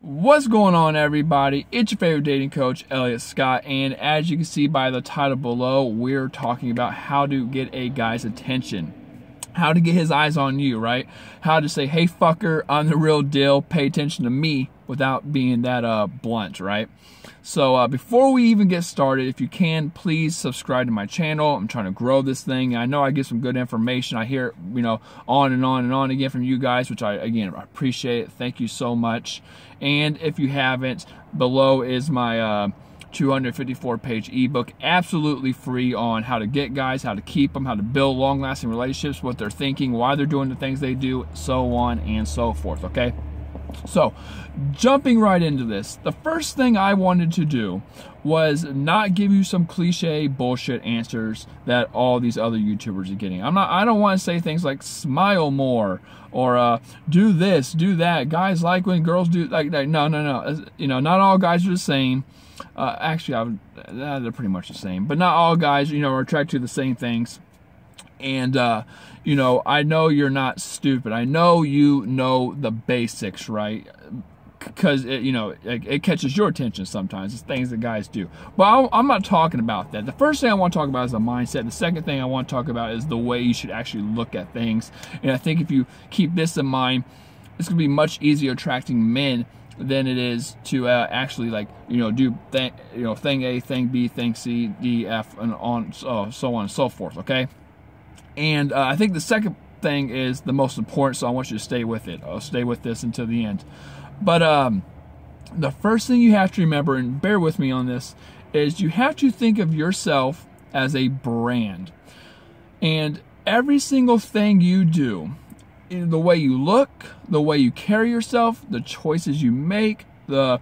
What's going on, everybody? It's your favorite dating coach, Elliot Scott, and as you can see by the title below, we're talking about how to get a guy's attention. How to get his eyes on you, right? How to say, hey fucker, I'm the real deal, pay attention to me, without being that blunt, right? So before we even get started, if you can, please subscribe to my channel. I'm trying to grow this thing. I know I get some good information. I hear, on and on and on again from you guys, which I appreciate it. Thank you so much. And if you haven't, below is my 254-page ebook, absolutely free, on how to get guys, how to keep them, how to build long-lasting relationships, what they're thinking, why they're doing the things they do, so on and so forth, okay? So, jumping right into this, the first thing I wanted to do was not give you some cliche bullshit answers that all these other YouTubers are getting. I don't want to say things like smile more or do this, do that. Guys like when girls do like that. No. Not all guys are the same. Actually, they're pretty much the same, but not all guys, are attracted to the same things. And, I know you're not stupid. I know you know the basics, right? Because, it catches your attention sometimes. It's things that guys do. But I'm not talking about that. The first thing I want to talk about is the mindset. The second thing I want to talk about is the way you should actually look at things. And I think if you keep this in mind, it's going to be much easier attracting men than it is to actually do thing A, thing B, thing C, D, F, and so on and so forth, okay? And I think the second thing is the most important, so I want you to stay with it. I'll stay with this until the end. But the first thing you have to remember, and bear with me on this, is you have to think of yourself as a brand. And every single thing you do, the way you look, the way you carry yourself, the choices you make, what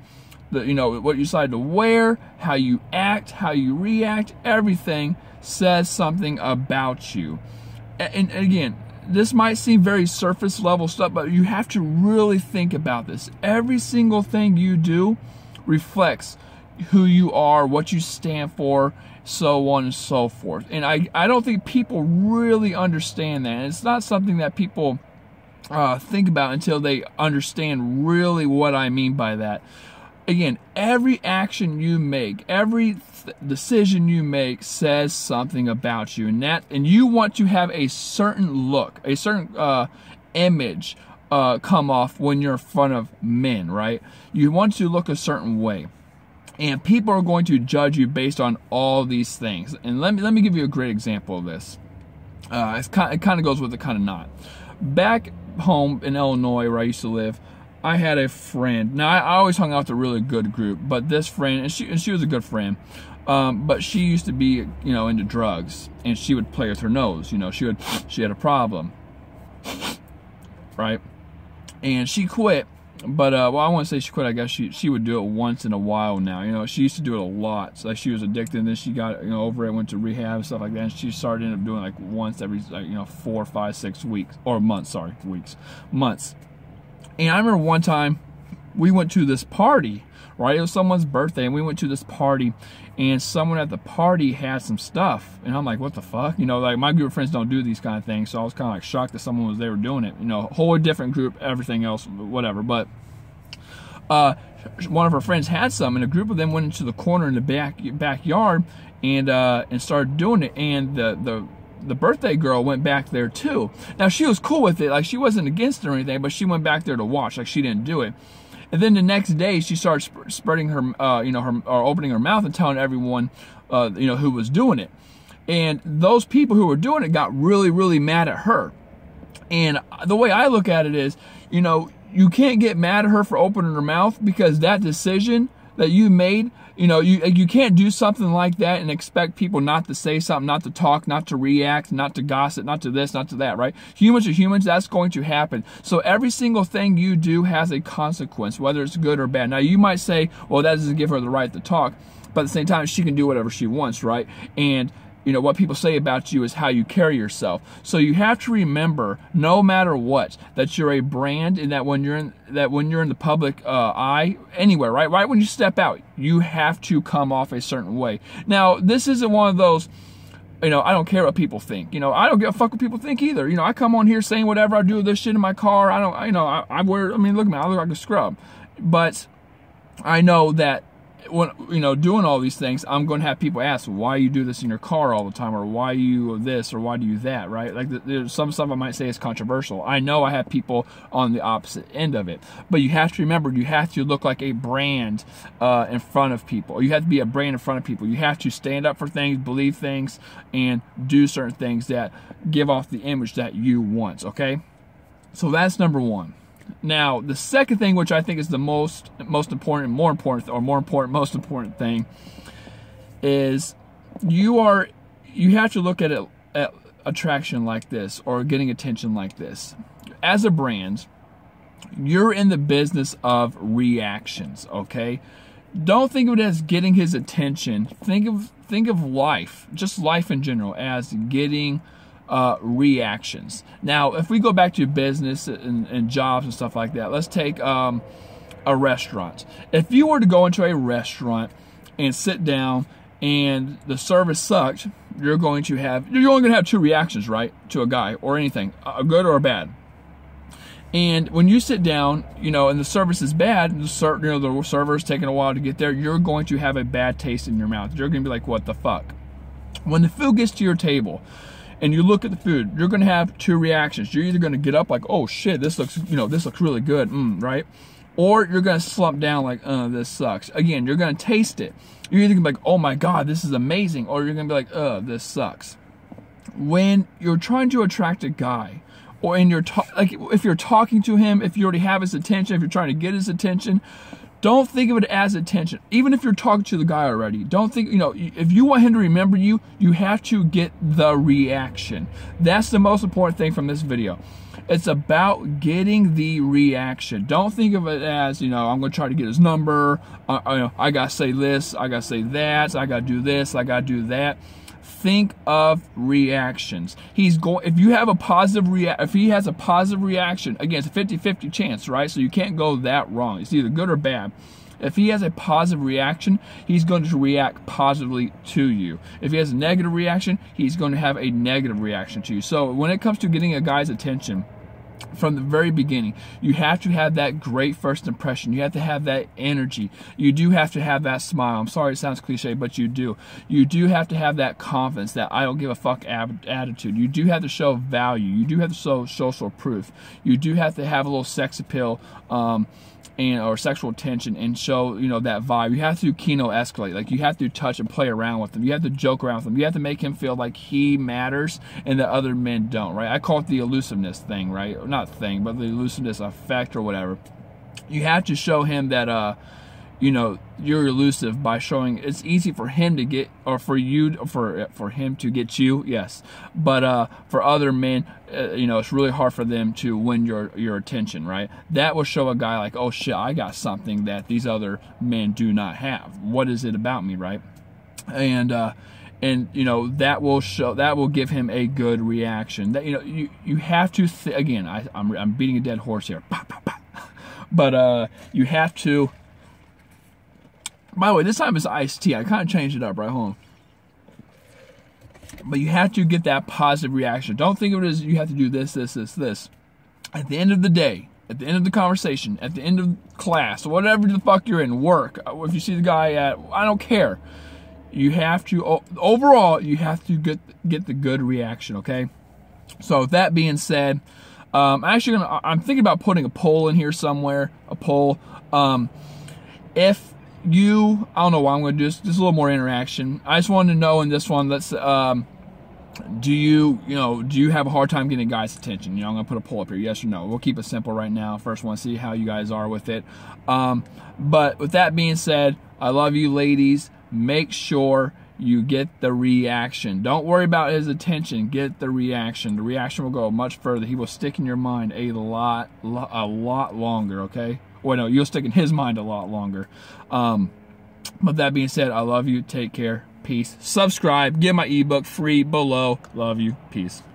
you decide to wear, how you act, how you react, everything says something about you. And again, this might seem very surface level stuff, but you have to really think about this. Every single thing you do reflects who you are, what you stand for, so on and so forth. And I don't think people really understand that. And it's not something that people think about until they understand really what I mean by that. Again, every action you make, every decision you make says something about you, and you want to have a certain look, a certain image come off when you're in front of men, right? You want to look a certain way, and people are going to judge you based on all these things. And let me give you a great example of this. It kind of goes with it, kind of not. Back home in Illinois, where I used to live, I had a friend. Now, I always hung out with a really good group, but this friend, and she was a good friend, but she used to be, into drugs, and she would play with her nose. She had a problem, right? And she quit, but I wouldn't say she quit. I guess she would do it once in a while now. She used to do it a lot. So she was addicted, and then she got over it, went to rehab and stuff like that. And she started ended up doing like once every 4, 5, 6 weeks or months. Sorry, months. And I remember one time we went to this party, right? It was someone's birthday, and we went to this party, and someone at the party had some stuff. And I'm like, what the fuck? My group of friends don't do these kind of things. So I was kind of like shocked that someone was there doing it. Whole different group, everything else, whatever. But one of her friends had some, and a group of them went into the corner in the backyard and started doing it. And the birthday girl went back there too. Now, she was cool with it. Like, she wasn't against it or anything, but she went back there to watch. Like, she didn't do it. And then the next day, she started spreading her, or opening her mouth and telling everyone, who was doing it. And those people who were doing it got really, really mad at her. And the way I look at it is, you can't get mad at her for opening her mouth, because that decision that you made, you can't do something like that and expect people not to say something, not to talk, not to react, not to gossip, not to this, not to that, right? Humans are humans. That's going to happen. So every single thing you do has a consequence, whether it's good or bad. Now, you might say, well, that doesn't give her the right to talk, but at the same time, she can do whatever she wants, right? And what people say about you is how you carry yourself. So you have to remember, no matter what, that you're a brand, and that when you're in the public eye, anywhere, right? Right when you step out, you have to come off a certain way. Now, this isn't one of those, I don't care what people think. I don't give a fuck what people think either. I come on here saying whatever. I do this shit in my car. I wear, look at me, I look like a scrub. But I know that when, you know, doing all these things, I'm going to have people ask why you do this in your car all the time, or why you this, or why do you that, right? Like there's some stuff I might say is controversial. I know I have people on the opposite end of it, but you have to remember, you have to look like a brand in front of people. You have to be a brand in front of people. You have to stand up for things, believe things, and do certain things that give off the image that you want, okay? So that's number one. Now, the second thing, which I think is the most important, most important thing, is you have to look at attraction like this, or getting attention like this. As a brand, you're in the business of reactions, okay? Don't think of it as getting his attention. Think of life, just life in general, as getting reactions. Now, if we go back to business and jobs and stuff like that, let's take a restaurant. If you were to go into a restaurant and sit down and the service sucked, you're only going to have two reactions, right, to a guy or anything, a good or a bad. And when you sit down, you know, and the service is bad, the server's taking a while to get there, you're going to have a bad taste in your mouth. You're going to be like, what the fuck? When the food gets to your table and you look at the food, you're going to have two reactions. You're either going to get up like, oh shit, this looks really good, right? Or you're going to slump down like, this sucks. Again, you're going to taste it. You're either going to be like, oh my God, this is amazing. Or you're going to be like, this sucks. When you're trying to attract a guy, or if you're talking to him, if you already have his attention, if you're trying to get his attention, don't think of it as attention. Even if you're talking to the guy already, don't think, you know, if you want him to remember you, you have to get the reaction. That's the most important thing from this video. It's about getting the reaction. Don't think of it as, you know, I'm going to try to get his number. I got to say this, I got to say that, I got to do this, I got to do that. Think of reactions. If he has a positive reaction, again, it's a 50-50 chance, right? So you can't go that wrong. It's either good or bad. If he has a positive reaction, he's going to react positively to you. If he has a negative reaction, he's going to have a negative reaction to you. So when it comes to getting a guy's attention, from the very beginning, you have to have that great first impression. You have to have that energy. You do have to have that smile. I'm sorry it sounds cliche, but you do. You do have to have that confidence, that I don't give a fuck attitude. You do have to show value. You do have to show social proof. You do have to have a little sex appeal, or sexual tension, and show, you know, that vibe. You have to Kino escalate. Like, you have to touch and play around with them. You have to joke around with them. You have to make him feel like he matters and that other men don't, right? I call it the elusiveness thing, right? Not thing, but the elusiveness effect or whatever. You have to show him that, you know, you're elusive by showing it's easy for him to get, or for him to get you, yes. But for other men, you know, it's really hard for them to win your attention, right? That will show a guy like, oh shit, I got something that these other men do not have. What is it about me, right? And you know, that will give him a good reaction. That, you know, you have to again, I'm beating a dead horse here, but you have to. By the way, this time it's iced tea. I kind of changed it up, right? Hold on. But you have to get that positive reaction. Don't think of it as you have to do this. At the end of the day, at the end of the conversation, at the end of class, whatever the fuck you're in, work, if you see the guy at, I don't care. You have to, overall, you have to get the good reaction, okay? So with that being said, I'm thinking about putting a poll in here somewhere, if you, I don't know why I'm going to do this, just a little more interaction. I just wanted to know in this one, do you have a hard time getting a guy's attention? You know, I'm going to put a poll up here, yes or no. We'll keep it simple right now. First, want to see how you guys are with it. But with that being said, I love you ladies. Make sure you get the reaction. Don't worry about his attention. Get the reaction. The reaction will go much further. He will stick in your mind a lot longer, okay? Well, no, you'll stick in his mind a lot longer. But that being said, I love you. Take care. Peace. Subscribe. Get my ebook free below. Love you. Peace.